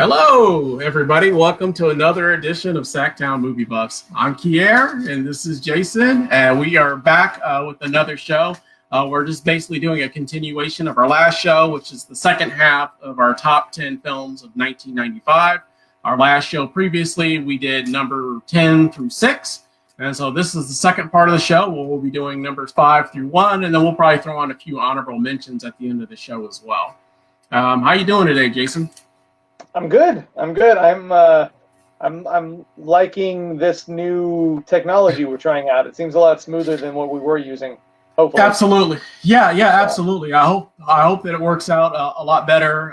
Hello, everybody. Welcome to another edition of SacTown Movie Buffs. I'm Kier, and this is Jason, and we are back with another show. We're just basically doing a continuation of our last show, which is the second half of our top 10 films of 1995. Our last show previously, we did number 10 through 6, and so this is the second part of the show where we'll be doing numbers 5 through 1, and then we'll probably throw on a few honorable mentions at the end of the show as well. How you doing today, Jason? I'm good. I'm liking this new technology we're trying out. It seems a lot smoother than what we were using. Hopefully. Absolutely. Yeah, absolutely. I hope that it works out a lot better.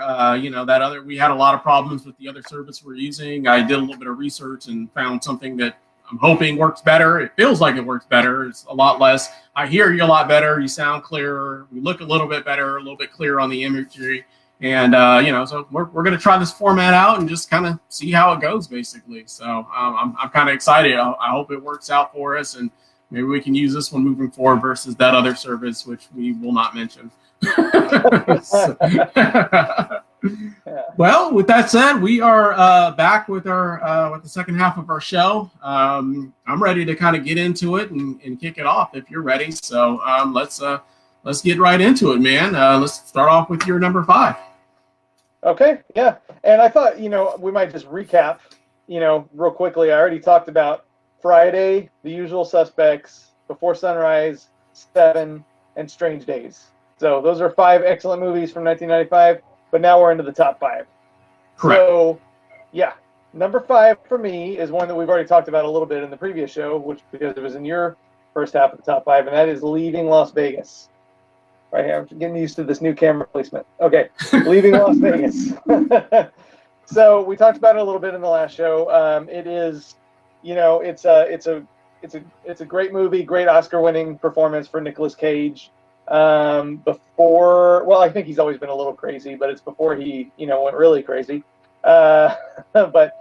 We had a lot of problems with the other service we're using. I did a little bit of research and found something that I'm hoping works better. It feels like it works better. It's a lot less. I hear you a lot better. You sound clearer. We look a little bit better, a little bit clearer on the imagery. And, so we're going to try this format out and just kind of see how it goes, basically. So I'm kind of excited. I hope it works out for us, and maybe we can use this one moving forward versus that other service, which we will not mention. Well, with that said, we are back with with the second half of our show. I'm ready to kind of get into it and kick it off if you're ready. So let's get right into it, man. Let's start off with your number 5. Okay, yeah. And I thought, we might just recap, real quickly. I already talked about Friday, The Usual Suspects, Before Sunrise, Seven, and Strange Days. So those are 5 excellent movies from 1995, but now we're into the top 5. Correct. So, yeah, number 5 for me is one that we've already talked about a little bit in the previous show, because it was in your first half of the top 5, and that is Leaving Las Vegas. Right here, I'm getting used to this new camera placement. Okay, Leaving Las Vegas. So we talked about it a little bit in the last show. It is, it's a great movie, great Oscar-winning performance for Nicolas Cage. I think he's always been a little crazy, but it's before he, went really crazy. But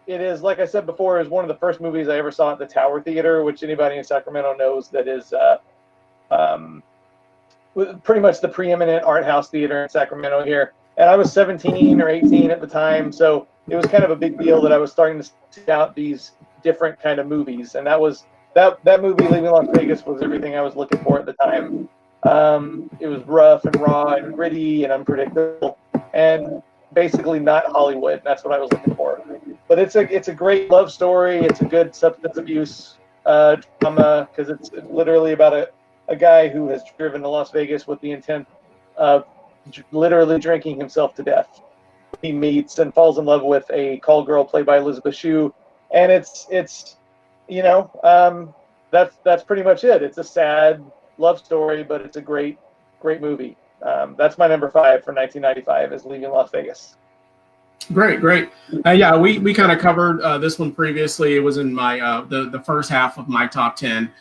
it is, like I said before, is one of the first movies I ever saw at the Tower Theater, which anybody in Sacramento knows that is. Pretty much the preeminent art house theater in Sacramento here. And I was 17 or 18 at the time, so it was kind of a big deal that I was starting to seek out these different kind of movies. And that movie, Leaving Las Vegas, was everything I was looking for at the time. It was rough and raw and gritty and unpredictable and basically not Hollywood. That's what I was looking for. But it's a great love story. It's a good substance abuse drama, because it's literally about a guy who has driven to Las Vegas with the intent of literally drinking himself to death. He meets and falls in love with a call girl played by Elizabeth Shue, and it's that's pretty much it. It's a sad love story, but it's a great movie. That's my number 5 for 1995 is Leaving Las Vegas. Great. Yeah, we kind of covered this one previously. It was in my the first half of my top 10.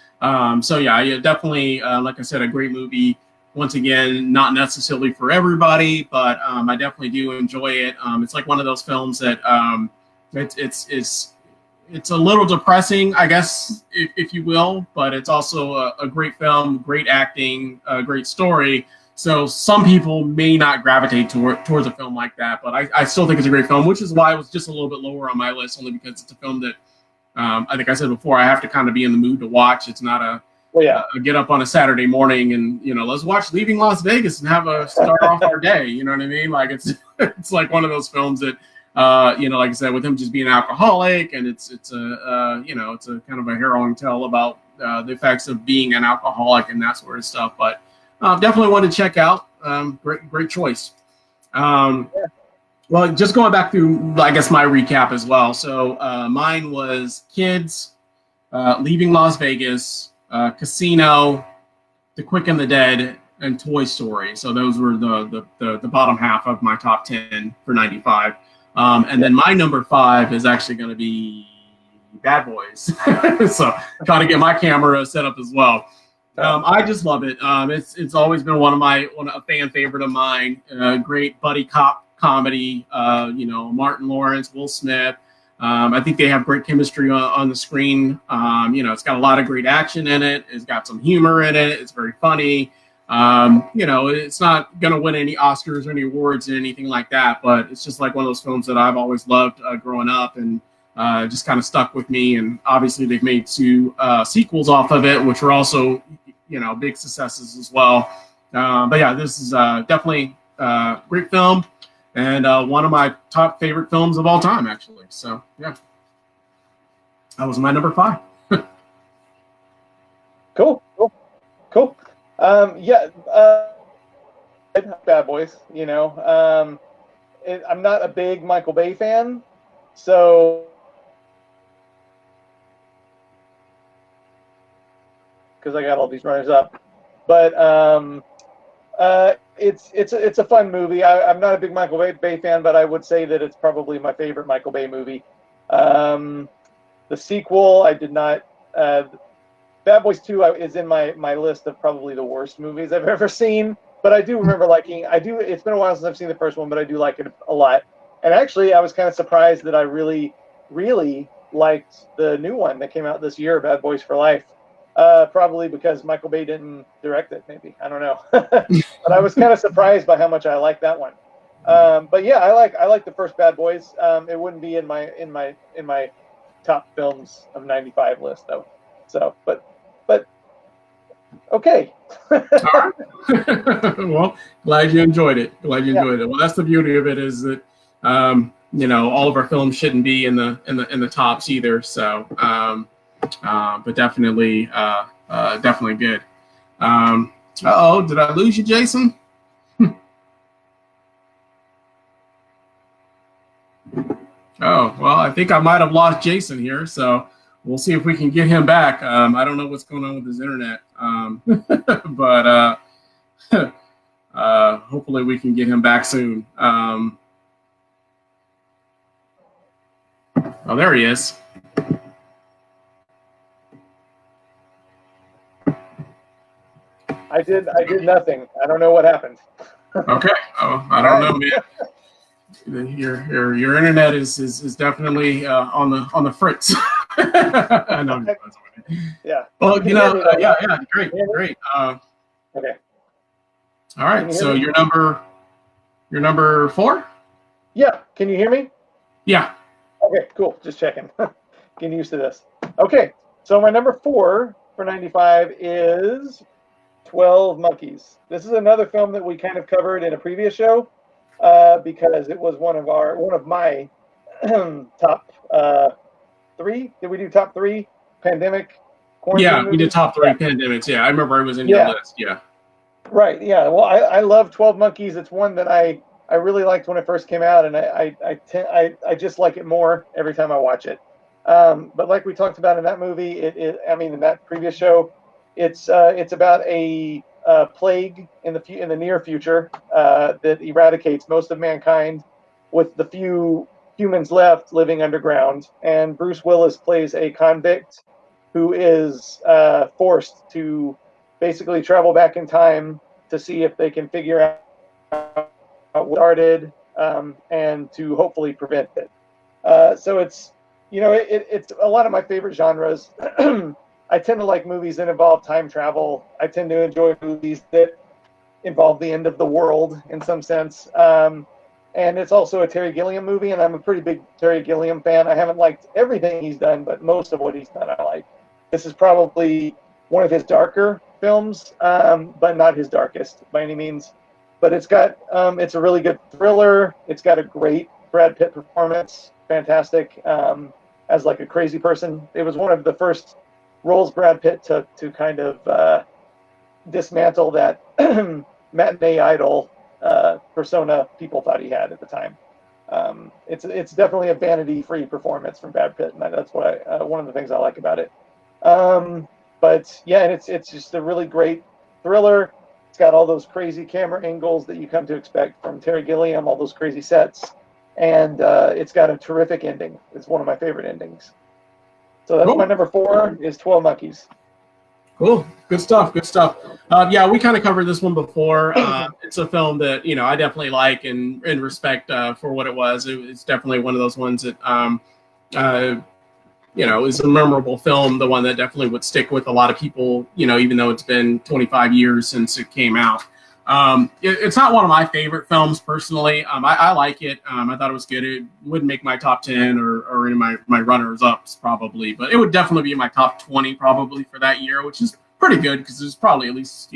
So yeah, definitely, like I said, a great movie. Once again, not necessarily for everybody, but I definitely do enjoy it. It's like one of those films that it's a little depressing, I guess, if you will, but it's also a great film, great acting, great story. So some people may not gravitate towards a film like that, but I still think it's a great film, which is why it was just a little bit lower on my list, only because it's a film that I think I said before, I have to kind of be in the mood to watch. It's not a get up on a Saturday morning and, let's watch Leaving Las Vegas and have a start off our day. You know what I mean? Like it's like one of those films that, like I said, with him just being an alcoholic, and it's a kind of a harrowing tale about the effects of being an alcoholic and that sort of stuff. But definitely want to check out. Great choice. Well, just going back through, I guess, my recap as well. So mine was Kids, Leaving Las Vegas, Casino, The Quick and the Dead, and Toy Story. So those were the bottom half of my top 10 for 95. And then my number 5 is actually going to be Bad Boys. So trying to get my camera set up as well. I just love it. It's always been a fan favorite of mine. Great buddy cop comedy. Martin Lawrence, Will Smith. I think they have great chemistry on the screen. It's got a lot of great action in it. It's got some humor in it. It's very funny. You know, it's not going to win any Oscars or any awards or anything like that, but it's just like one of those films that I've always loved growing up, and just kind of stuck with me. And obviously, they've made two sequels off of it, which were also, you know, big successes as well. But yeah, this is definitely a great film, and one of my top favorite films of all time, actually. So yeah, that was my number 5. Cool, cool, cool. Yeah, Bad Boys. You know, I'm not a big Michael Bay fan, so because I got all these runners up, but it's a fun movie. I'm not a big Michael Bay fan, but I would say that it's probably my favorite Michael Bay movie. The sequel, I did not. Bad Boys 2 is in my list of probably the worst movies I've ever seen. But I do remember liking. It's been a while since I've seen the first one, but I do like it a lot. And actually, I was kind of surprised that I really, really liked the new one that came out this year, Bad Boys for Life. Probably because Michael Bay didn't direct it. Maybe, I don't know. But I was kind of surprised by how much I liked that one. But yeah, I like the first Bad Boys. It wouldn't be in my top films of '95 list though. So, but okay. All right. Well, glad you enjoyed it. Glad you enjoyed it. Well, that's the beauty of it, is that you know, all of our films shouldn't be in the tops either. So, but definitely definitely good. Uh-oh, did I lose you, Jason? Oh, well, I think I might have lost Jason here, so we'll see if we can get him back. I don't know what's going on with his internet, but hopefully we can get him back soon. Oh, there he is. I did nothing. I don't know what happened. Okay. Oh, I don't know, man. Your internet is definitely on the fritz. I know. Yeah. Well, you know, yeah, great. Okay. All right. So your number 4? Yeah. Can you hear me? Yeah. Okay. Cool. Just checking. Getting used to this. Okay. So my number 4 for '95 is 12 Monkeys. This is another film that we kind of covered in a previous show. Because it was one of my top 3. Did we do top 3 pandemic? Yeah, movies? we did top 3 pandemics. Yeah, I remember it was in your list. Yeah. Right. Yeah. Well, I love 12 Monkeys. It's one that I really liked when it first came out, and I just like it more every time I watch it. But like we talked about in that movie, in that previous show, it's about a plague in the near future that eradicates most of mankind, with the few humans left living underground. And Bruce Willis plays a convict who is forced to basically travel back in time to see if they can figure out what started, and to hopefully prevent it. So it's it's a lot of my favorite genres. I tend to like movies that involve time travel. I tend to enjoy movies that involve the end of the world in some sense. And it's also a Terry Gilliam movie, and I'm a pretty big Terry Gilliam fan. I haven't liked everything he's done, but most of what he's done I like. This is probably one of his darker films, but not his darkest by any means. But it's a really good thriller. It's got a great Brad Pitt performance, fantastic, as like a crazy person. It was one of the first roles Brad Pitt took to kind of dismantle that matinee idol persona people thought he had at the time. It's definitely a vanity-free performance from Brad Pitt, and that's what one of the things I like about it. But yeah, and it's just a really great thriller. It's got all those crazy camera angles that you come to expect from Terry Gilliam, all those crazy sets, and it's got a terrific ending. It's one of my favorite endings. So that's my number 4 is 12 Monkeys. Cool. Good stuff. Good stuff. Yeah, we kind of covered this one before. It's a film that, I definitely like and respect for what it was. It's definitely one of those ones that, is a memorable film, the one that definitely would stick with a lot of people, even though it's been 25 years since it came out. It's not one of my favorite films personally. I like it. I thought it was good. It wouldn't make my top 10 or in my runners-ups probably, but it would definitely be in my top 20 probably for that year, which is pretty good because there's probably at least,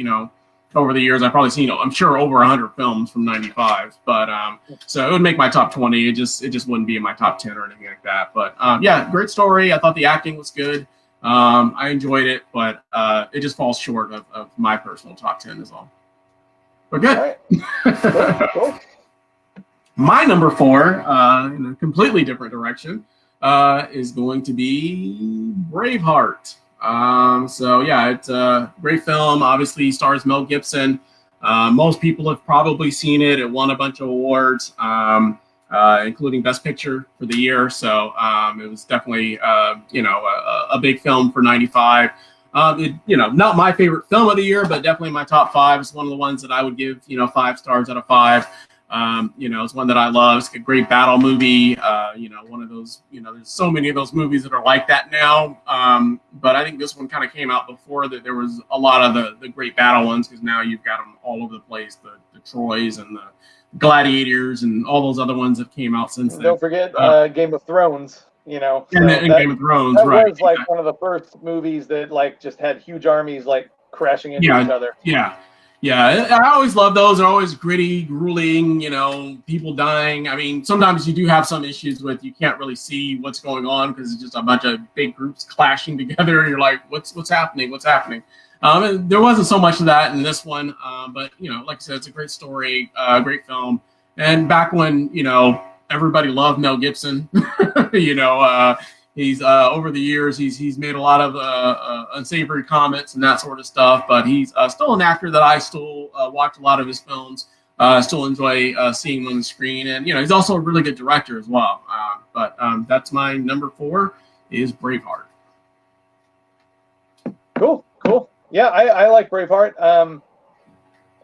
over the years, I've probably seen, I'm sure, over 100 films from '95. But so it would make my top 20. It just wouldn't be in my top 10 or anything like that. But yeah, great story. I thought the acting was good. I enjoyed it, but it just falls short of my personal top 10 as well. But good. Right. Cool. My number 4, in a completely different direction, is going to be Braveheart. So yeah, it's a great film. Obviously stars Mel Gibson. Most people have probably seen it. It won a bunch of awards, including Best Picture for the year. So it was definitely a big film for '95. Not my favorite film of the year, but definitely my top 5. It's one of the ones that I would give 5 stars out of 5. It's one that I love. It's a great battle movie. One of those, there's so many of those movies that are like that now. But I think this one kind of came out before that. There was a lot of the great battle ones, because now you've got them all over the place. The Troys and the Gladiators and all those other ones that came out since then. Don't forget Game of Thrones. And Game of Thrones, that right? was like one of the first movies that like just had huge armies like crashing into each other. Yeah, I always love those. They're always gritty, grueling, people dying. I mean, sometimes you do have some issues with you can't really see what's going on because it's just a bunch of big groups clashing together, and you're like, what's happening? What's happening? And there wasn't so much of that in this one, but like I said, it's a great story, great film. And back when everybody loved Mel Gibson, he's over the years he's made a lot of unsavory comments and that sort of stuff, but he's still an actor that I still watch a lot of his films. Still enjoy seeing him on the screen, and he's also a really good director as well. But that's my number 4 is Braveheart. Cool. Yeah, I like Braveheart.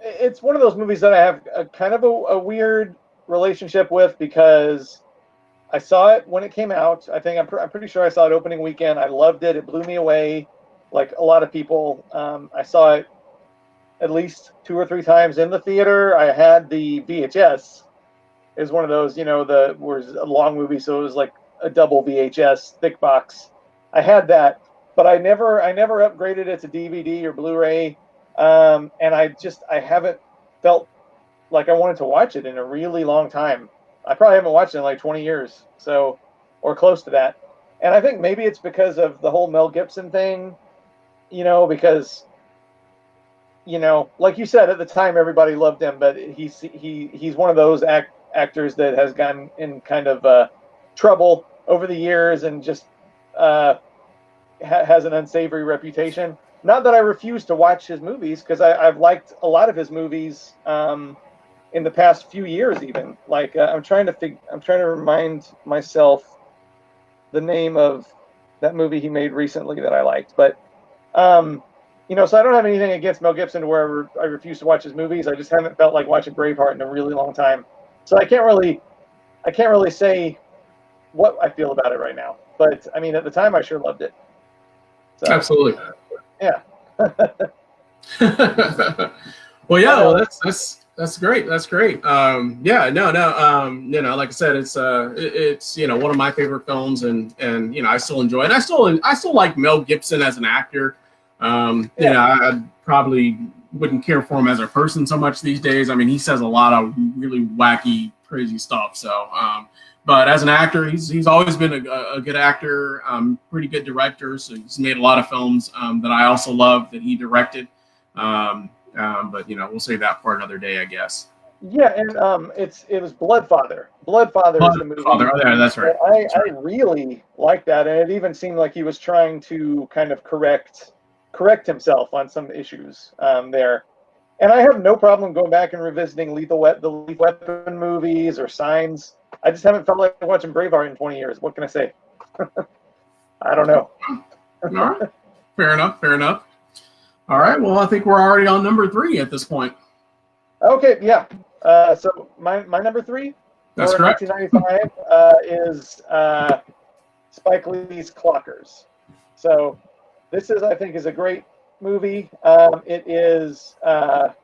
It's one of those movies that I have a kind of a weird relationship with because I saw it when it came out. I think I'm pretty sure I saw it opening weekend. I loved it. It blew me away, like a lot of people. I saw it at least 2 or 3 times in the theater. I had the VHS. It was one of those, was a long movie, so it was like a double VHS thick box. I had that, but I never upgraded it to DVD or Blu-ray, and I haven't felt like I wanted to watch it in a really long time. I probably haven't watched it in like 20 years, or close to that. And I think maybe it's because of the whole Mel Gibson thing, because, like you said, at the time everybody loved him, but he's one of those actors that has gotten in kind of trouble over the years and just has an unsavory reputation. Not that I refuse to watch his movies, because I've liked a lot of his movies. In the past few years, even like I'm trying to remind myself the name of that movie he made recently that I liked, but so I don't have anything against Mel Gibson to where I refuse to watch his movies. I just haven't felt like watching Braveheart in a really long time, so I can't really say what I feel about it right now. But I mean, at the time, I sure loved it. So, absolutely. Yeah. Well, yeah. Well, that's great. That's great. Like I said, it's one of my favorite films, and I still enjoy it. I still like Mel Gibson as an actor. I probably wouldn't care for him as a person so much these days. I mean, he says a lot of really wacky, crazy stuff. So, but as an actor, he's always been a good actor, pretty good director. So he's made a lot of films that I also love that he directed. But we'll save that for another day, I guess. Yeah, and it was Bloodfather. Bloodfather is the movie. Oh, yeah, that's right. I really like that, and it even seemed like he was trying to kind of correct himself on some issues there. And I have no problem going back and revisiting the Lethal Weapon movies or Signs. I just haven't felt like watching Braveheart in 20 years. What can I say? I don't know. All right. Fair enough. All right. Well, I think we're already on number 3 at this point. Okay. Yeah. So my number 3. That's correct. 1995 is Spike Lee's Clockers. So this is, I think, is a great movie. It is, I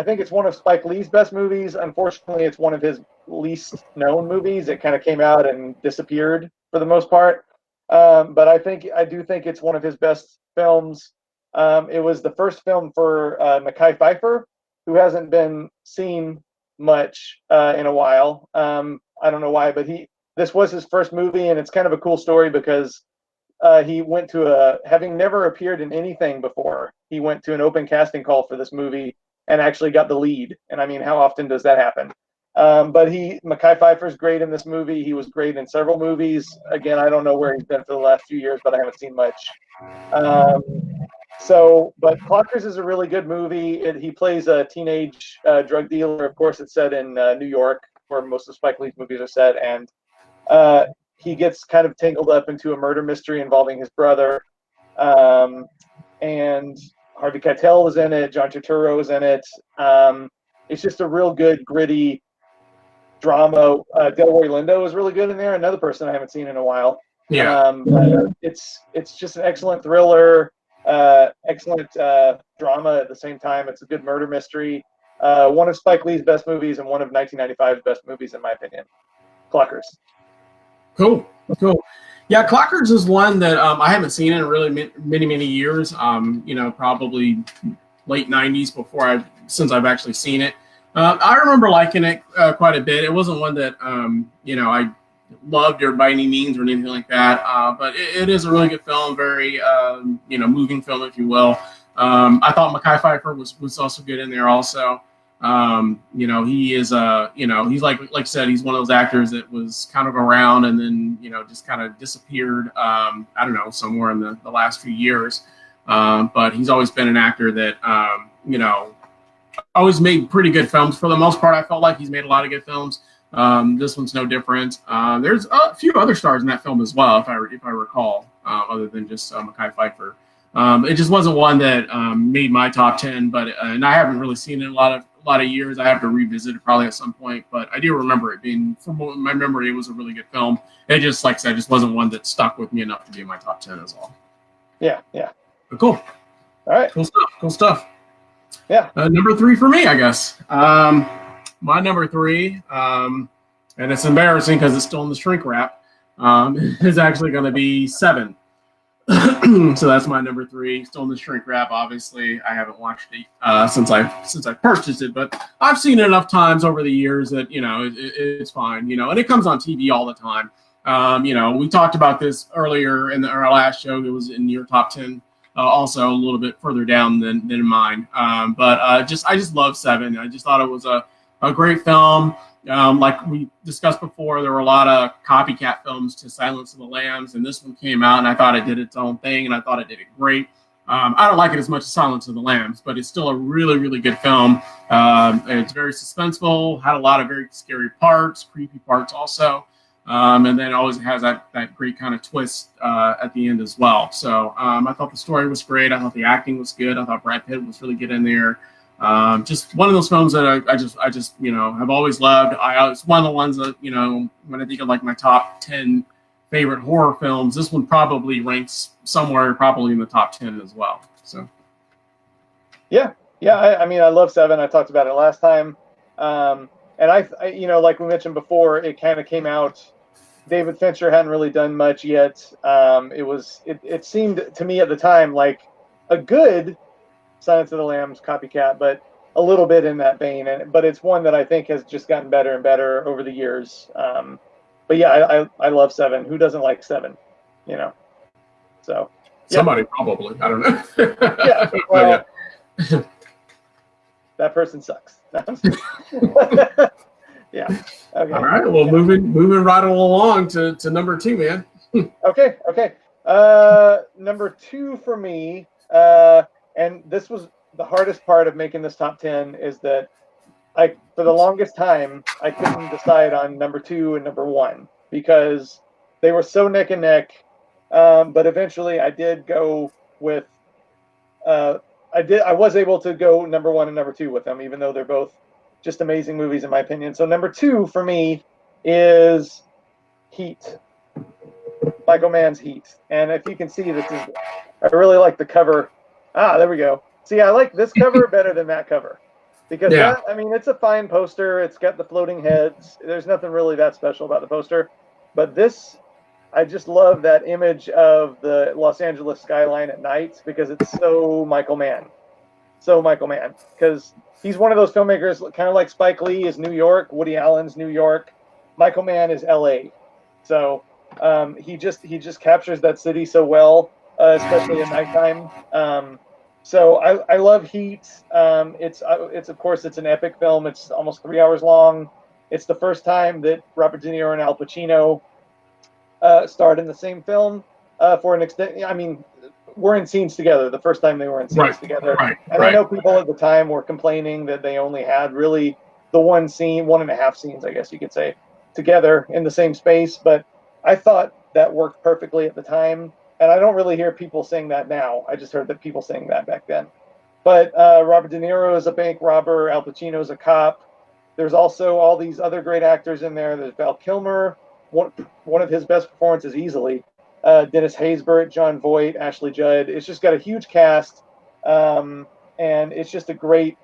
think it's one of Spike Lee's best movies. Unfortunately, it's one of his least known movies. It kind of came out and disappeared for the most part. But I do think it's one of his best films. It was the first film for Mekhi Phifer, who hasn't been seen much in a while. I don't know why, but this was his first movie, and it's kind of a cool story because he went to having never appeared in anything before, he went to an open casting call for this movie and actually got the lead. And I mean, how often does that happen? But Mekhi Phifer's great in this movie. He was great in several movies. Again, I don't know where he's been for the last few years, but I haven't seen much. But Clockers is a really good movie. He plays a teenage drug dealer. Of course, it's set in New York, where most of Spike Lee's movies are set, and he gets kind of tangled up into a murder mystery involving his brother. And Harvey Keitel is in it. John Turturro is in it. It's just a real good, gritty drama. Delroy Lindo is really good in there. Another person I haven't seen in a while. Yeah. It's just an excellent thriller, excellent drama at the same time. It's a good murder mystery. One of Spike Lee's best movies and one of 1995's best movies, in my opinion. Clockers. Cool. Yeah, Clockers is one that I haven't seen in really many years. Probably late '90s since I've actually seen it. I remember liking it quite a bit. It wasn't one that I loved or by any means or anything like that. But it is a really good film, very moving film, if you will. I thought Mekhi Phifer was also good in there also. He is he's like I said, he's one of those actors that was kind of around and then just kind of disappeared. I don't know, somewhere in the last few years. But he's always been an actor that always made pretty good films for the most part. I felt like he's made a lot of good films. This one's no different. There's a few other stars in that film as well, if I recall, other than just Mekhi Phifer. It just wasn't one that made my top 10, but and I haven't really seen it in a lot of years. I have to revisit it probably at some point, but I do remember it being, from my memory, it was a really good film. It just, like I said, just wasn't one that stuck with me enough to be in my top 10 as well. Yeah. But cool. All right. Cool stuff. Yeah. Number 3 for me, I guess. My number 3, and it's embarrassing because it's still in the shrink wrap, is actually going to be 7. So that's my number 3, still in the shrink wrap. Obviously, I haven't watched it since I purchased it, but I've seen it enough times over the years that it's fine. And it comes on TV all the time. We talked about this earlier in our last show. It was in your top 10, also a little bit further down than in mine. But I just love 7. I just thought it was a great film. Like we discussed before, there were a lot of copycat films to Silence of the Lambs, and this one came out, and I thought it did its own thing, and I thought it did it great. I don't like it as much as Silence of the Lambs, but it's still a really, really good film. It's very suspenseful, had a lot of very scary parts, creepy parts also, and then it always has that great kind of twist at the end as well. So I thought the story was great. I thought the acting was good. I thought Brad Pitt was really good in there. Just one of those films that I just have always loved. It's one of the ones that when I think of like my top 10 favorite horror films, this one probably ranks somewhere probably in the top 10 as well. So yeah. I mean, I love 7. I talked about it last time, and I like we mentioned before, it kind of came out. David Fincher hadn't really done much yet. It seemed to me at the time like a good Silence of the Lambs copycat, but a little bit in that vein. But it's one that I think has just gotten better and better over the years. But yeah, I love 7. Who doesn't like 7? So somebody probably, I don't know. Yeah, well, yeah. That person sucks. Yeah. Okay. All right. Well, moving right along to number 2, man. Okay. Number 2 for me. And this was the hardest part of making this top 10, is that for the longest time, I couldn't decide on number 2 and number 1 because they were so neck and neck. But eventually I did go with, I was able to go number 1 and number 2 with them, even though they're both just amazing movies in my opinion. So number 2 for me is Heat. Michael Mann's Heat. And if you can see, I really like the cover. Ah, there we go. See, I like this cover better than that cover. Because Yeah. I mean, it's a fine poster. It's got the floating heads. There's nothing really that special about the poster. But this, I just love that image of the Los Angeles skyline at night because it's so Michael Mann. So Michael Mann. Because he's one of those filmmakers, kind of like Spike Lee is New York, Woody Allen's New York. Michael Mann is LA. So he just captures that city so well, especially at nighttime. So I love Heat. It's of course it's an epic film. It's almost 3 hours long. It's the first time that Robert De Niro and Al Pacino starred in the same film for an extent. I mean, we're in scenes together. The first time they were in scenes together, and I know people at the time were complaining that they only had really the one scene, 1.5 scenes, I guess you could say, together in the same space. But I thought that worked perfectly at the time. And I don't really hear people saying that now. I just heard that people saying that back then. But Robert De Niro is a bank robber. Al Pacino is a cop. There's also all these other great actors in there. There's Val Kilmer, one of his best performances easily. Dennis Haysbert, John Voight, Ashley Judd. It's just got a huge cast. And it's just a great,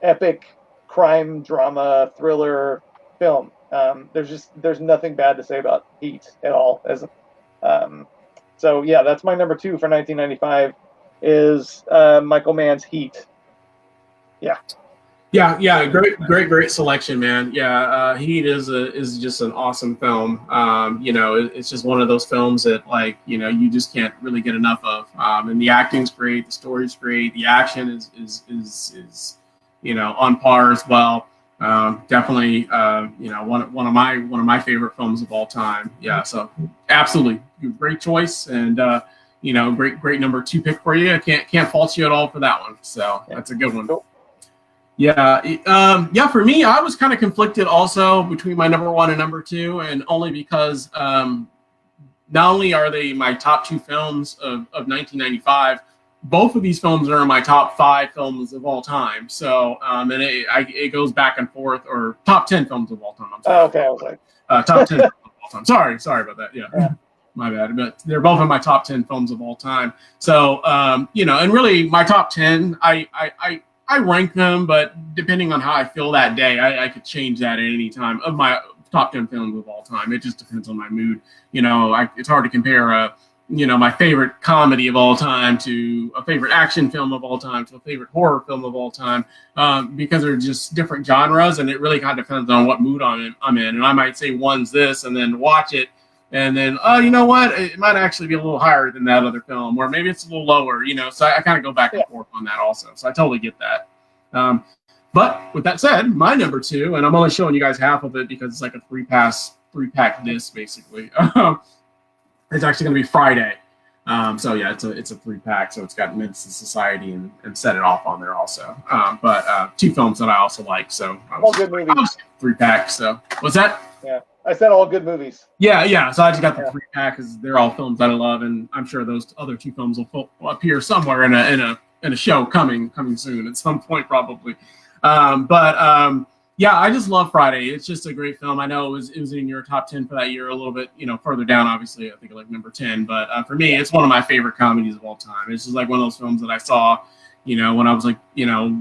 epic crime drama thriller film. There's nothing bad to say about Heat at all. So yeah, that's my number 2 for 1995 is Michael Mann's Heat. Yeah. Great selection, man. Yeah, Heat is just an awesome film. It's just one of those films that you just can't really get enough of. And the acting's great, the story's great, the action is on par as well. Definitely, one of my favorite films of all time. Yeah, so absolutely great choice, and great number 2 pick for you. I can't fault you at all for that one. So that's a good one. Cool. Yeah, for me, I was kind of conflicted also between my number 1 and number 2, and only because not only are they my top 2 films of 1995. Both of these films are in my top 5 films of all time. So, and it goes back and forth, or top 10 films of all time. I'm sorry. Oh, okay, I was like, top 10 films of all time. Sorry about that. Yeah, my bad. But they're both in my top 10 films of all time. So, and really my top 10, I rank them, but depending on how I feel that day, I could change that at any time of my top 10 films of all time. It just depends on my mood. It's hard to compare my favorite comedy of all time to a favorite action film of all time to a favorite horror film of all time, because they're just different genres, and it really kind of depends on what mood I'm in. And I might say one's this, and then watch it, and then you know what, it might actually be a little higher than that other film, or maybe it's a little lower. So I kind of go back and forth on that also. So I totally get that. But with that said, my number 2, and I'm only showing you guys half of it because it's like a 3-pack disc basically. It's actually going to be Friday. So yeah, it's a 3-pack. So it's got Menace to Society and Set It Off on there also. But 2 films that I also like. So all good movies. 3-pack. So what's that? Yeah, I said all good movies. Yeah. So I just got the 3-pack because they're all films that I love, and I'm sure those other 2 films will appear somewhere in a show coming soon at some point probably. Yeah, I just love Friday. It's just a great film. I know it was in your top 10 for that year, a little bit, further down, obviously, I think like number 10. But for me, it's one of my favorite comedies of all time. It's just like one of those films that I saw, when I was like,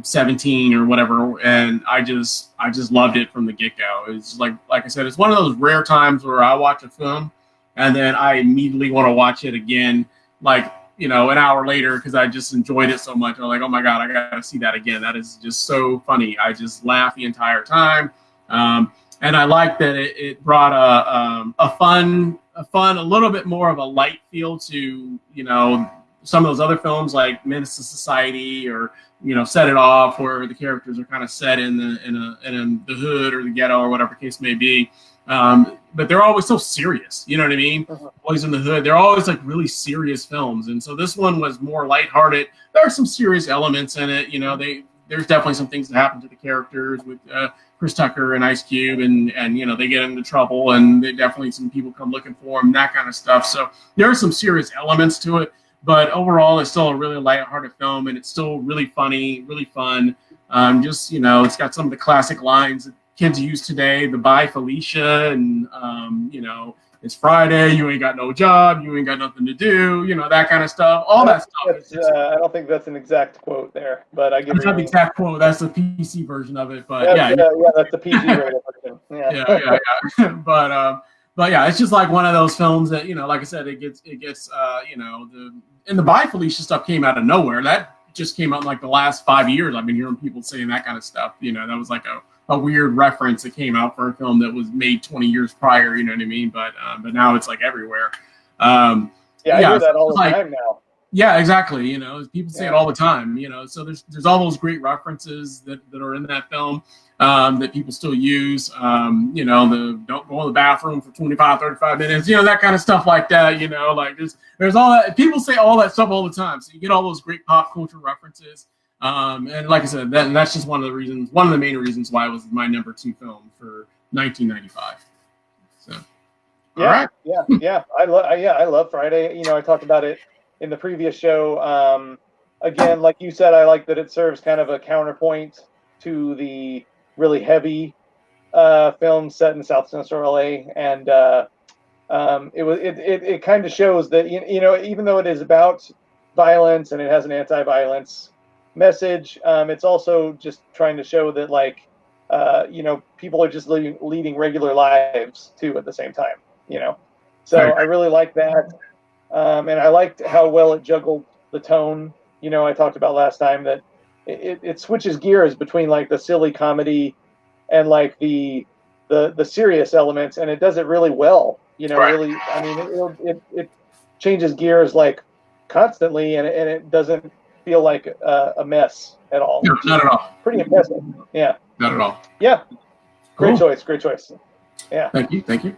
17 or whatever. And I just loved it from the get-go. It's like I said, it's one of those rare times where I watch a film and then I immediately want to watch it again, like, an hour later, because I just enjoyed it so much. I'm like, oh my God, I gotta see that again. That is just so funny. I just laughed the entire time. And I like that it brought a fun, a little bit more of a light feel to, some of those other films like Menace to Society or, Set It Off, where the characters are kind of set in the hood or the ghetto or whatever case may be. But they're always so serious, you know what I mean? Boys in the Hood, they're always like really serious films. And so this one was more lighthearted. There are some serious elements in it. There's definitely some things that happen to the characters with Chris Tucker and Ice Cube, and they get into trouble, and they definitely some people come looking for them, that kind of stuff. So there are some serious elements to it, but overall it's still a really lighthearted film, and it's still really funny, really fun. It's got some of the classic lines that kids use today, the bye Felicia, and it's Friday, you ain't got no job, you ain't got nothing to do, you know, that kind of stuff. All that stuff. I don't think that's an exact quote there, but I get That's not the exact quote. That's the PC version of it. But yeah, that's the PG rated version. Yeah. But yeah, it's just like one of those films that, you know, like I said, it gets you know, the Bye Felicia stuff came out of nowhere. That just came out in like the last 5 years. I've been hearing people saying that kind of stuff. You know, that was like a weird reference that came out for a film that was made 20 years prior. You know what I mean? But now it's like everywhere. I hear that all the time now. Yeah, exactly. You know, people say it all the time. You know, so there's all those great references that are in that film that people still use. You know, the don't go in the bathroom for 25, 35 minutes. You know, that kind of stuff like that. You know, like there's all that. People say all that stuff all the time. So you get all those great pop culture references. And like I said, that's just one of the main reasons why it was my number 2 film for 1995. So. I love Friday. You know, I talked about it in the previous show. Again, like you said, I like that it serves kind of a counterpoint to the really heavy film set in South Central LA, and it kind of shows that you know, even though it is about violence and it has an anti-violence message, it's also just trying to show that, like, you know, people are just leading regular lives too at the same time. You know, so I really like that. And I liked how well it juggled the tone. You know, I talked about last time that it switches gears between like the silly comedy and like the serious elements, and it does it really well. You know, really, I mean, it changes gears like constantly, and it doesn't feel like a mess at all. No, not at all. Pretty impressive. Yeah. Not at all. Yeah. Cool. Great choice. Yeah. Thank you.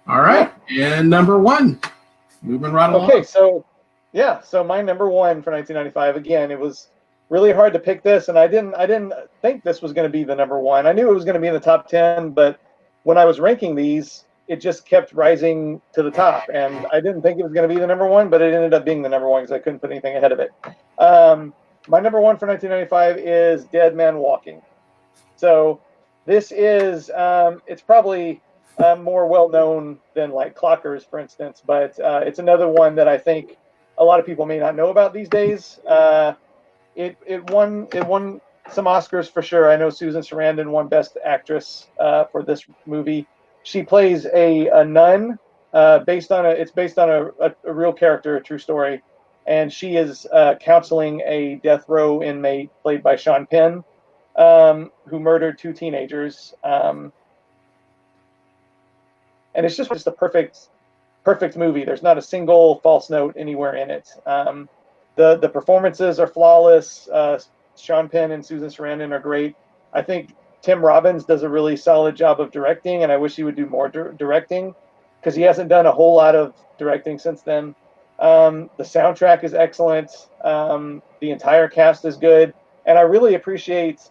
All right, and number 1, moving right along. Okay, so my number 1 for 1995. Again, it was really hard to pick this, and I didn't think this was going to be the number 1. I knew it was going to be in the top 10, but when I was ranking these, it just kept rising to the top, and I didn't think it was going to be the number 1, but it ended up being the number 1 because I couldn't put anything ahead of it. My number 1 for 1995 is Dead Man Walking. So this is it's probably more well-known than like Clockers, for instance, but it's another one that I think a lot of people may not know about these days. It won some Oscars for sure. I know Susan Sarandon won Best Actress for this movie. She plays a nun based on a real character, a true story, and she is counseling a death row inmate played by Sean Penn, who murdered 2 teenagers. And it's just a perfect movie. There's not a single false note anywhere in it. The performances are flawless. Sean Penn and Susan Sarandon are great. I think Tim Robbins does a really solid job of directing, and I wish he would do more directing because he hasn't done a whole lot of directing since then. The soundtrack is excellent. The entire cast is good, and I really appreciate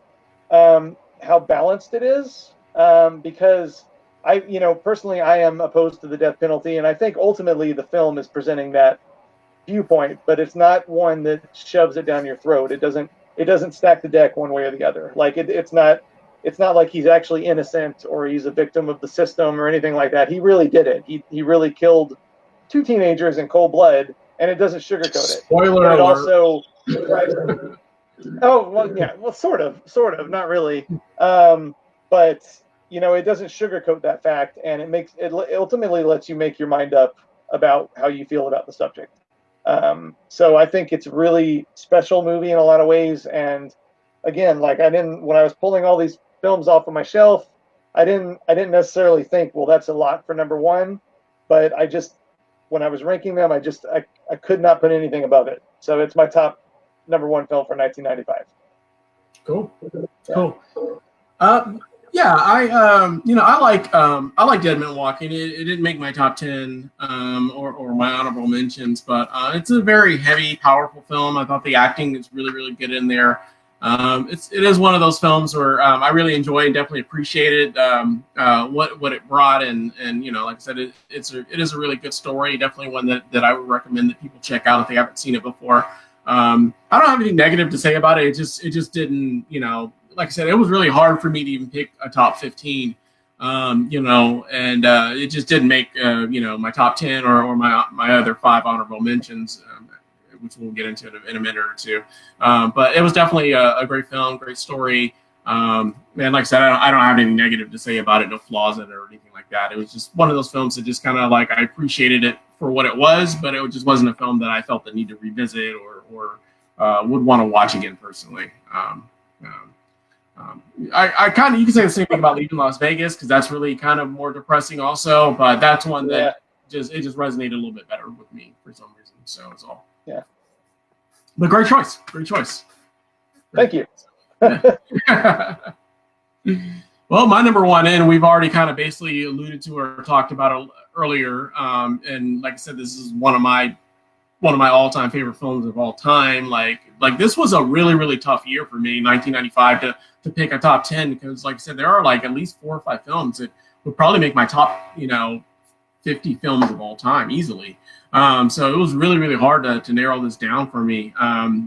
how balanced it is because personally, I am opposed to the death penalty, and I think ultimately the film is presenting that viewpoint, but it's not one that shoves it down your throat. It doesn't stack the deck one way or the other. Like it's not like he's actually innocent or he's a victim of the system or anything like that. He really did it. He really killed 2 teenagers in cold blood, and it doesn't sugarcoat it. Spoiler alert. Also, sort of, not really. But you know, it doesn't sugarcoat that fact, and it ultimately lets you make your mind up about how you feel about the subject. So I think it's a really special movie in a lot of ways. And again, like when I was pulling all these films off of my shelf, I didn't necessarily think, well, that's a lot for number 1, but when I was ranking them, I could not put anything above it. So it's my top number 1 film for 1995. Cool. Yeah, I like Dead Man Walking. It didn't make my top 10 or my honorable mentions, but it's a very heavy, powerful film. I thought the acting is really, really good in there. It is one of those films where I really enjoy and definitely appreciated what it brought, and you know, like I said, it is a really good story. Definitely one that I would recommend that people check out if they haven't seen it before. I don't have anything negative to say about it. It just didn't, you know. Like I said, it was really hard for me to even pick a top 15 You know, and it just didn't make you know, my top 10 or my other 5 honorable mentions, which we'll get into in a minute or two. But it was definitely a great film, great story. And like I said, I don't have anything negative to say about it, no flaws in it or anything like that. It was just one of those films that just kind of like, I appreciated it for what it was, but it just wasn't a film that I felt the need to revisit or would want to watch again personally. Um, I kind of, you can say the same thing about Leaving Las Vegas, because that's really kind of more depressing also, but that's one that just resonated a little bit better with me for some reason. So it's all. Yeah. But great choice. Great choice. Thank you. Well, my number one, and we've already kind of basically alluded to or talked about it earlier. And like I said, this is one of my all-time favorite films of all time. Like this was a really, really tough year for me, 1995, to pick a top 10, because like I said, there are like at least 4 or 5 films that would probably make my top, you know, 50 films of all time easily. So it was really, really hard to narrow this down for me.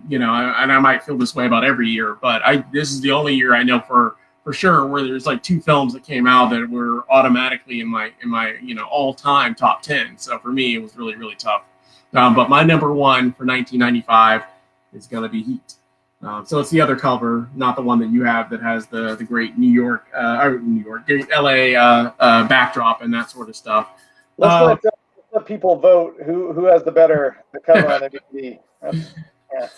You know, and I might feel this way about every year, but this is the only year I know for sure where there's like 2 films that came out that were automatically in my you know, all-time top 10. So for me, it was really, really tough. But my number one for 1995 is going to be Heat. So it's the other cover, not the one that you have that has the great great LA backdrop and that sort of stuff. Let's let people vote who has the cover on the DVD. Yeah.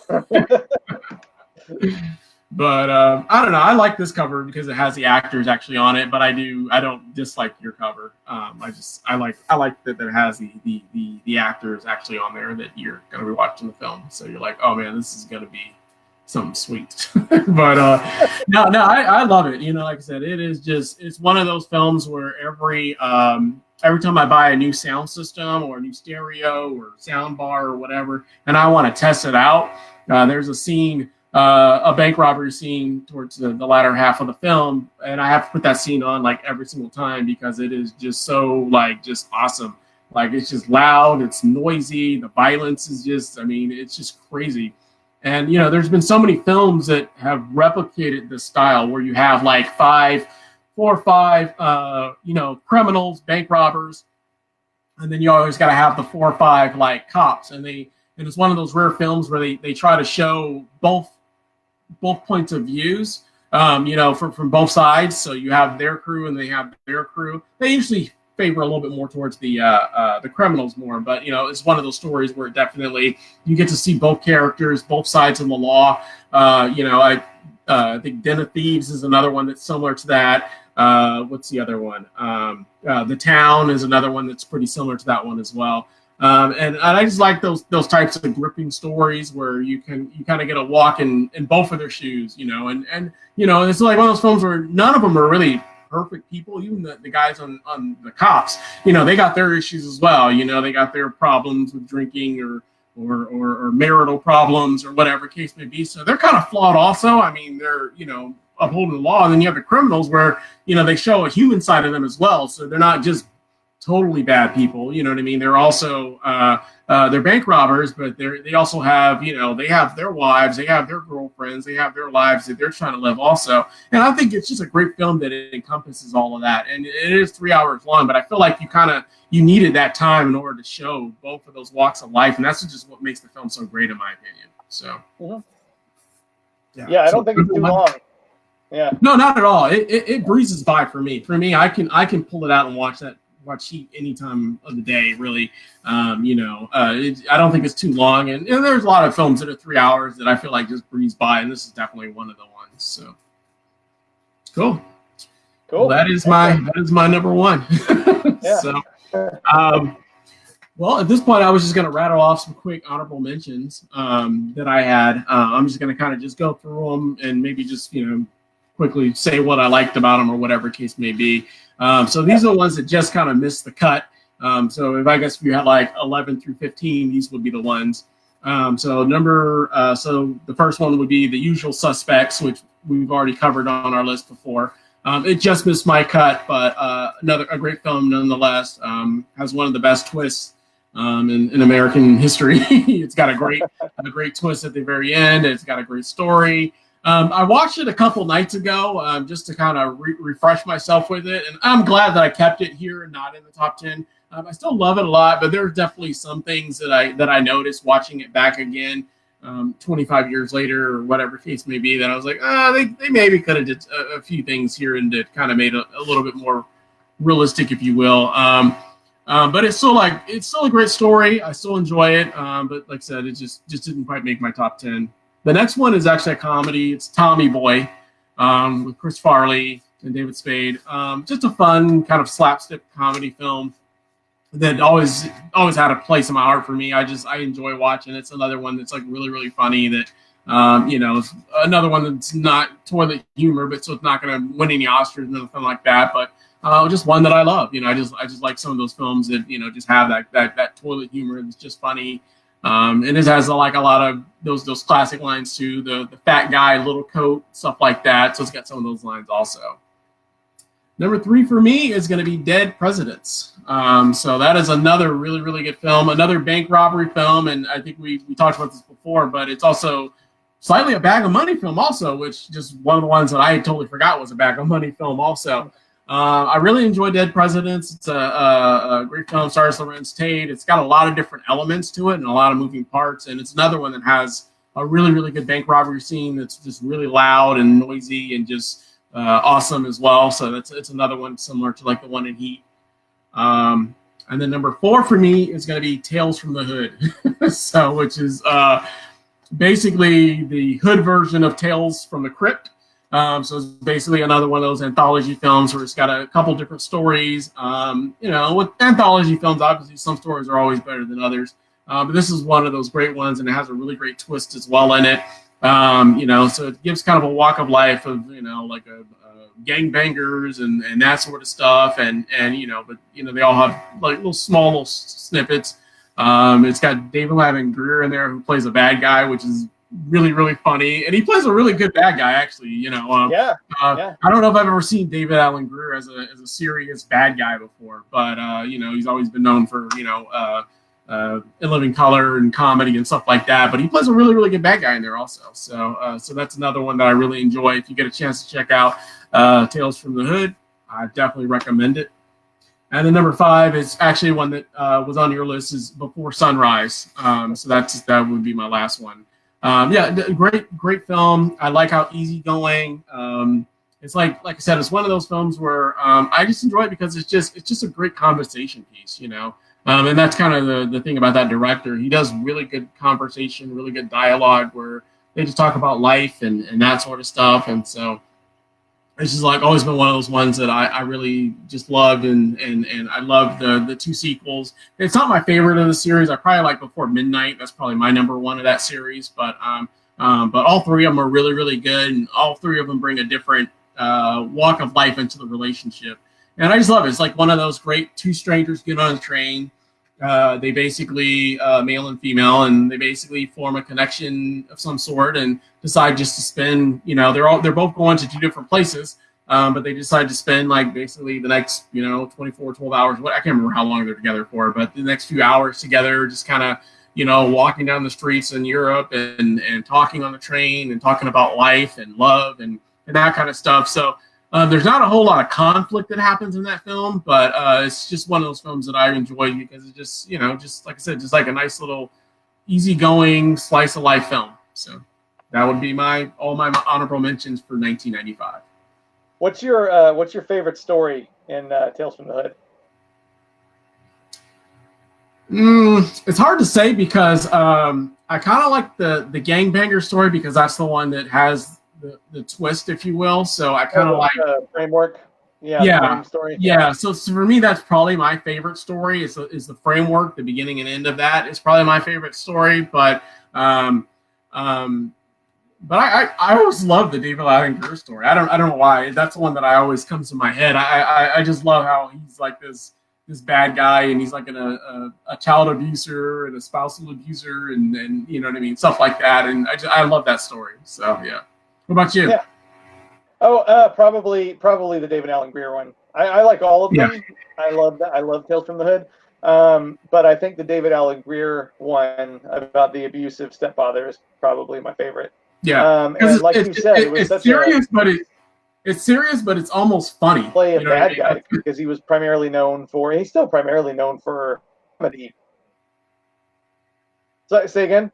But I don't know. I like this cover because it has the actors actually on it. But I don't dislike your cover. I like that it has the actors actually on there that you're gonna be watching the film. So you're like, oh man, this is gonna be something sweet. But no, I love it. You know, like I said, it's one of those films where every time I buy a new sound system or a new stereo or sound bar or whatever, and I want to test it out, there's a scene. A bank robbery scene towards the latter half of the film, and I have to put that scene on like every single time because it is just so like just awesome. Like it's just loud, it's noisy, the violence is just, I mean, it's just crazy. And you know, there's been so many films that have replicated this style where you have like 4 or 5 you know, criminals, bank robbers, and then you always got to have the 4 or 5 like cops, and it's one of those rare films where they try to show both points of views, you know, from both sides. So you have their crew and they have their crew. They usually favor a little bit more towards the criminals more, but you know, it's one of those stories where definitely you get to see both characters, both sides of the law. You know, I think Den of Thieves is another one that's similar to that. What's the other one? The Town is another one that's pretty similar to that one as well. And I just like those types of gripping stories where you kind of get a walk in both of their shoes, you know, and you know, it's like one of those films where none of them are really perfect people. Even the guys on the cops, you know, they got their issues as well. You know, they got their problems with drinking or marital problems or whatever case may be. So they're kind of flawed also. I mean, they're, you know, upholding the law. And then you have the criminals where, you know, they show a human side of them as well. So they're not just totally bad people, you know what I mean? They're also they're bank robbers, but they also have, you know, they have their wives, they have their girlfriends, they have their lives that they're trying to live also. And I think it's just a great film that it encompasses all of that. And it is 3 hours long, but I feel like you needed that time in order to show both of those walks of life, and that's just what makes the film so great, in my opinion. So yeah, I don't think it's too long. Yeah, no, not at all. It breezes by for me. I can pull it out and watch Heat any time of the day, really. You know, I don't think it's too long, and there's a lot of films that are 3 hours that I feel like just breeze by, and this is definitely one of the ones. So cool. Well, that is my number one. Yeah. So, well, at this point, I was just going to rattle off some quick honorable mentions that I had. I'm just going to kind of just go through them and maybe just, you know, quickly say what I liked about them or whatever case may be. So these are the ones that just kind of missed the cut. So if you had like 11 through 15, these would be the ones. So the first one would be The Usual Suspects, which we've already covered on our list before. It just missed my cut, but a great film nonetheless. Has one of the best twists in American history. It's got a great twist at the very end. It's got a great story. I watched it a couple nights ago just to kind of refresh myself with it, and I'm glad that I kept it here and not in the top 10. I still love it a lot, but there are definitely some things that I noticed watching it back again, 25 years later or whatever case may be, that I was like, they maybe could have did a few things here and it kind of made a little bit more realistic, if you will. But it's still a great story. I still enjoy it. But like I said, it just didn't quite make my top 10. The next one is actually a comedy. It's Tommy Boy, with Chris Farley and David Spade. Just a fun kind of slapstick comedy film that always had a place in my heart for me. I enjoy watching. It's another one that's like really really funny. That another one that's not toilet humor, but so it's not going to win any Oscars or nothing like that. But just one that I love. I just like some of those films that just have that toilet humor that's just funny. And it has like a lot of those classic lines too. The fat guy, little coat, stuff like that. So it's got some of those lines also. Number 3 for me is going to be Dead Presidents. So that is another really, really good film, another bank robbery film. And I think we talked about this before, but it's also slightly a bag of money film also, which just one of the ones that I totally forgot was a bag of money film also. I really enjoy Dead Presidents. It's a great film, stars Lorenz Tate. It's got a lot of different elements to it and a lot of moving parts. And it's another one that has a really, really good bank robbery scene that's just really loud and noisy and just awesome as well. So it's another one similar to like the one in Heat. And then number 4 for me is going to be Tales from the Hood. So which is basically the hood version of Tales from the Crypt. So it's basically another one of those anthology films where it's got a couple different stories. With anthology films, obviously some stories are always better than others. But this is one of those great ones, and it has a really great twist as well in it. So it gives kind of a walk of life of, like a gangbangers and that sort of stuff. But they all have like little snippets. It's got David Lavin Greer in there who plays a bad guy, which is really, really funny. And he plays a really good bad guy, actually. Yeah. I don't know if I've ever seen David Allen Greer as a serious bad guy before, but he's always been known for, In Living Color and comedy and stuff like that. But he plays a really, really good bad guy in there also. So that's another one that I really enjoy. If you get a chance to check out Tales from the Hood, I definitely recommend it. And then number 5 is actually one that was on your list, is Before Sunrise. So that would be my last one. Great film. I like how easygoing. It's like I said, it's one of those films where I just enjoy it because it's just a great conversation piece, and that's kind of the thing about that director. He does really good conversation, really good dialogue where they just talk about life and that sort of stuff. And so it's just like always been one of those ones that I really just loved, and I love the 2 sequels. It's not my favorite of the series. I probably like Before Midnight. That's probably my number 1 of that series. But all 3 of them are really, really good, and all 3 of them bring a different walk of life into the relationship. And I just love it. It's like one of those great 2 strangers get on a train. They basically male and female, and they basically form a connection of some sort and decide just to spend. They're both going to 2 different places, but they decide to spend like basically the next 12 hours. I can't remember how long they're together for, but the next few hours together, just kind of walking down the streets in Europe and talking on the train and talking about life and love and that kind of stuff. So. There's not a whole lot of conflict that happens in that film, but it's just one of those films that I enjoy because it's just, just like I said, just like a nice little easygoing slice of life film. So that would be all my honorable mentions for 1995. What's your favorite story in Tales from the Hood? It's hard to say because I kind of like the gangbanger story because that's the one that has the twist, if you will. So I kind of like the framework. Story. Yeah. So for me, that's probably my favorite story. Is the framework, the beginning and end of that is probably my favorite story. But I always love the David Allen Greer story. I don't know why. That's the one that I always comes to my head. I just love how he's like this bad guy, and he's like a child abuser and a spousal abuser, and you know what I mean, stuff like that. And I love that story. So yeah. What about you? Yeah. Oh, probably the David Allen Greer one. I like all of them. Yeah. I love Tales from the Hood. But I think the David Allen Greer one about the abusive stepfather is probably my favorite. Yeah, And like you said, it was it's such a serious, but it's serious, but it's almost funny. play a You know what I bad mean? guy because he was primarily known for, and he's still primarily known for comedy. So, say again?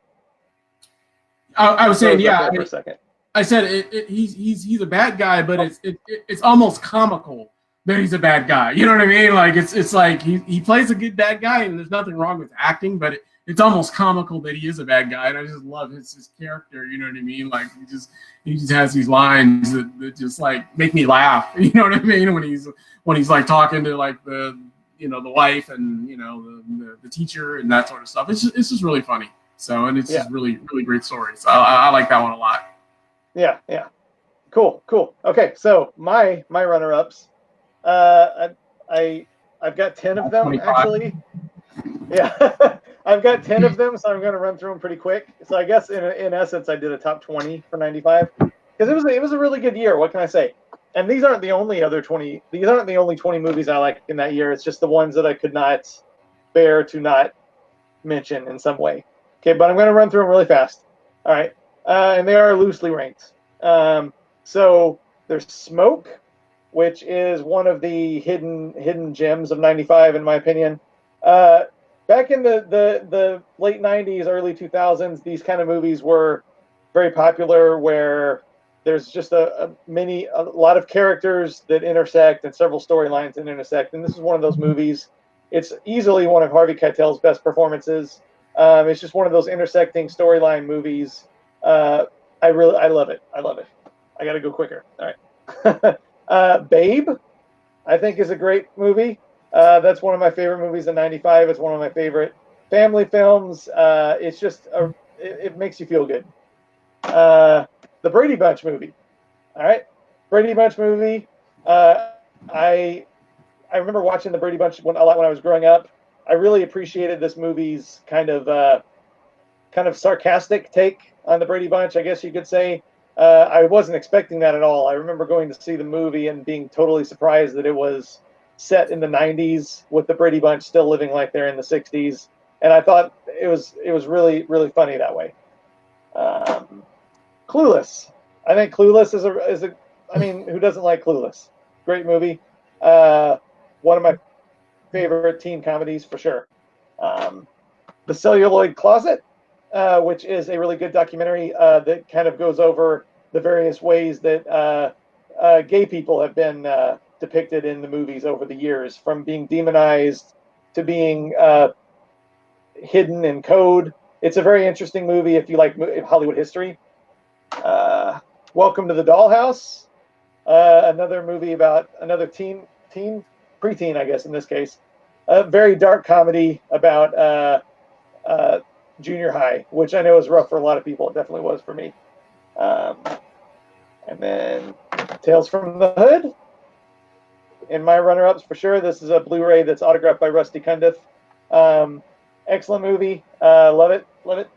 I You was saying, froze up yeah. there I for a mean, second. I said he's a bad guy, but Oh, it's almost comical that he's a bad guy. You know what I mean? Like it's like he plays a good bad guy, and there's nothing wrong with acting, but it's almost comical that he is a bad guy, and I just love his character. You know what I mean? Like he just has these lines that just like make me laugh. You know what I mean? When he's like talking to like the wife and the teacher and that sort of stuff. It's just really funny. So and it's yeah, just really great stories. I like that one a lot. yeah, yeah. Cool, cool. Okay, so my runner-ups, uh, I've got 10 of them 25. actually. Yeah, I've got 10 of them, so I'm going to run through them pretty quick. So I guess in essence, I did a top 20 for 95 because it was a really good year. What can I say? And these aren't the only other 20. These aren't the only 20 movies I like in that year. It's just the ones that I could not bear to not mention in some way. Okay, but I'm going to run through them really fast. All right, and they are loosely ranked. So there's Smoke, which is one of the hidden gems of '95, in my opinion. Uh, Back in the late '90s, early 2000s, these kind of movies were very popular, where there's just a lot of characters that intersect and several storylines that intersect, and this is one of those movies. It's easily one of Harvey Keitel's best performances. It's just one of those intersecting storyline movies. I love it. I love it. I got to go quicker. All right. Babe, I think, is a great movie. That's one of my favorite movies in '95. It's one of my favorite family films. It's just it makes you feel good. The Brady Bunch movie. All right, Brady Bunch movie. I I remember watching the Brady Bunch a lot when I was growing up. I really appreciated this movie's kind of sarcastic take on the Brady Bunch, I guess you could say. I wasn't expecting that at all. I remember going to see the movie and being totally surprised that it was set in the '90s with the Brady Bunch still living like they're in the '60s, and I thought it was really funny that way. Clueless. I think Clueless is a. I mean, who doesn't like Clueless? Great movie. Uh, One of my favorite teen comedies for sure. Um, the Celluloid Closet, which is a really good documentary that kind of goes over the various ways that gay people have been depicted in the movies over the years, from being demonized to being hidden in code. It's a very interesting movie if you like Hollywood history. Uh, Welcome to the Dollhouse, another movie about another preteen, I guess in this case, a very dark comedy about uh, junior high, which I know is rough for a lot of people. It definitely was for me. Um, and then Tales from the Hood in my runner-ups for sure. This is a Blu-ray that's autographed by Rusty Cundiff. Excellent movie. Love it. Love it.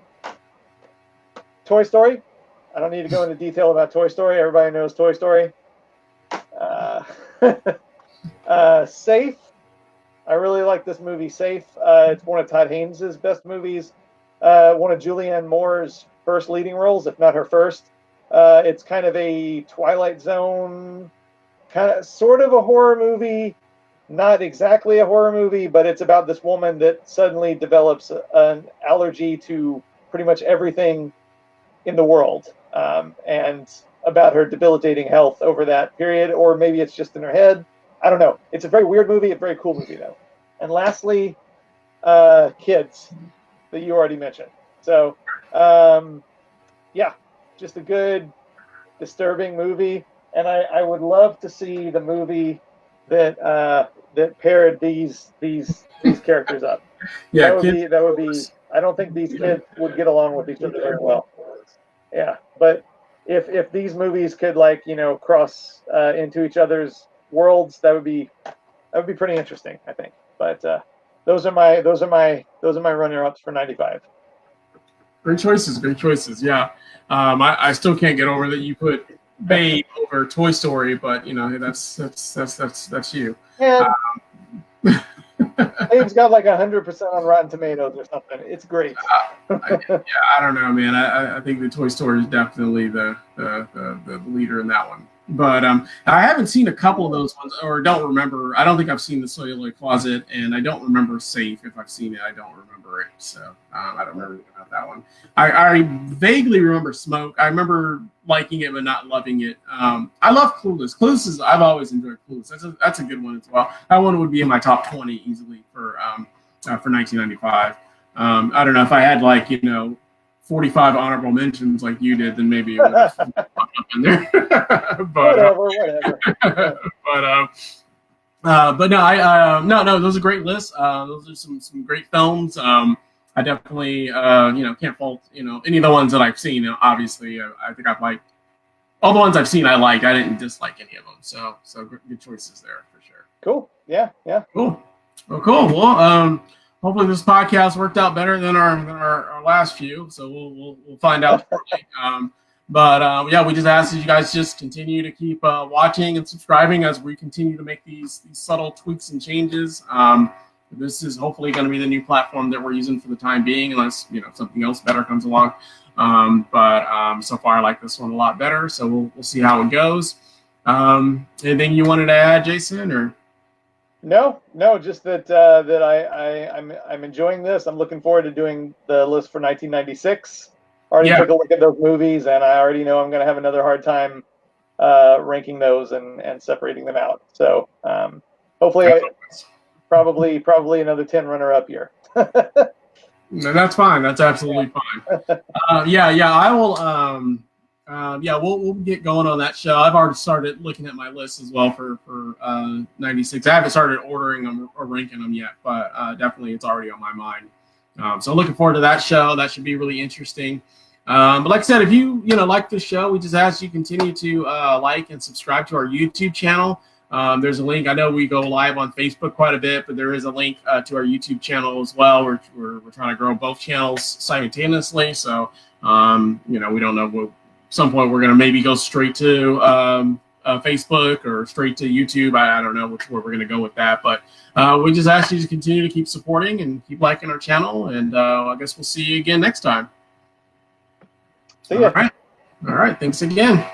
Toy Story. I don't need to go into detail about Toy Story. Everybody knows Toy Story. Uh, Safe. I really like this movie, Safe. It's one of Todd Haynes' best movies. One of Julianne Moore's first leading roles, if not her first. It's kind of a Twilight Zone, kind of sort of a horror movie. Not exactly a horror movie, but it's about this woman that suddenly develops an allergy to pretty much everything in the world, and about her debilitating health over that period, or maybe it's just in her head. I don't know. It's a very weird movie, a very cool movie though. And lastly, Kids, that you already mentioned. So, yeah, just a good, disturbing movie, and I would love to see the movie that paired these characters up. Yeah, kids. That would be. I don't think these kids would get along with each other very well. Yeah, but if these movies could, like, cross into each other's worlds, that would be pretty interesting, I think. But those are my runner ups for '95. Great choices. Great choices. Yeah. I still can't get over that you put Babe over Toy Story, but that's you. And Dave's got like 100% on Rotten Tomatoes or something. It's great. I don't know, man. I think the Toy Story is definitely the leader in that one. But I haven't seen a couple of those ones, or don't remember. I don't think I've seen the Celluloid Closet, and I don't remember Safe. If I've seen it, I don't remember it. So I don't remember about that one. I vaguely remember Smoke. I remember liking it but not loving it. I love Clueless. Clueless is I've always enjoyed Clueless. That's a good one as well. That one would be in my top 20 easily for 1995. I don't know if I had 45 honorable mentions like you did, then maybe it would have popped up in there. But whatever. but no, those are great lists. Those are some great films. I definitely can't fault any of the ones that I've seen. Obviously, I think I've liked all the ones I've seen. I didn't dislike any of them. So good choices there for sure. Cool. Yeah. Cool. Well, cool. Well, hopefully this podcast worked out better than our last few. So we'll find out shortly. But we just ask that you guys just continue to keep watching and subscribing as we continue to make these subtle tweaks and changes. This is hopefully going to be the new platform that we're using for the time being, unless something else better comes along. But so far I like this one a lot better. So we'll see how it goes. Anything you wanted to add, Jason, or? No, just that I'm enjoying this. I'm looking forward to doing the list for 1996. Already took a look at those movies, and I already know I'm going to have another hard time ranking those and separating them out. So hopefully, probably another 10 runner-up here. No, that's fine. That's absolutely fine. I will. We'll get going on that show. I've already started looking at my list as well for 96. I haven't started ordering them or ranking them yet, but definitely it's already on my mind. So looking forward to that show. That should be really interesting. But like I said, if you like this show, we just ask you continue to like and subscribe to our YouTube channel. There's a link. I know we go live on Facebook quite a bit, but there is a link to our YouTube channel as well. We're trying to grow both channels simultaneously. So we don't know. Some point we're going to maybe go straight to Facebook or straight to YouTube. I don't know where we're going to go with that, but we just ask you to continue to keep supporting and keep liking our channel, and I guess we'll see you again next time. See ya. All right. Thanks again.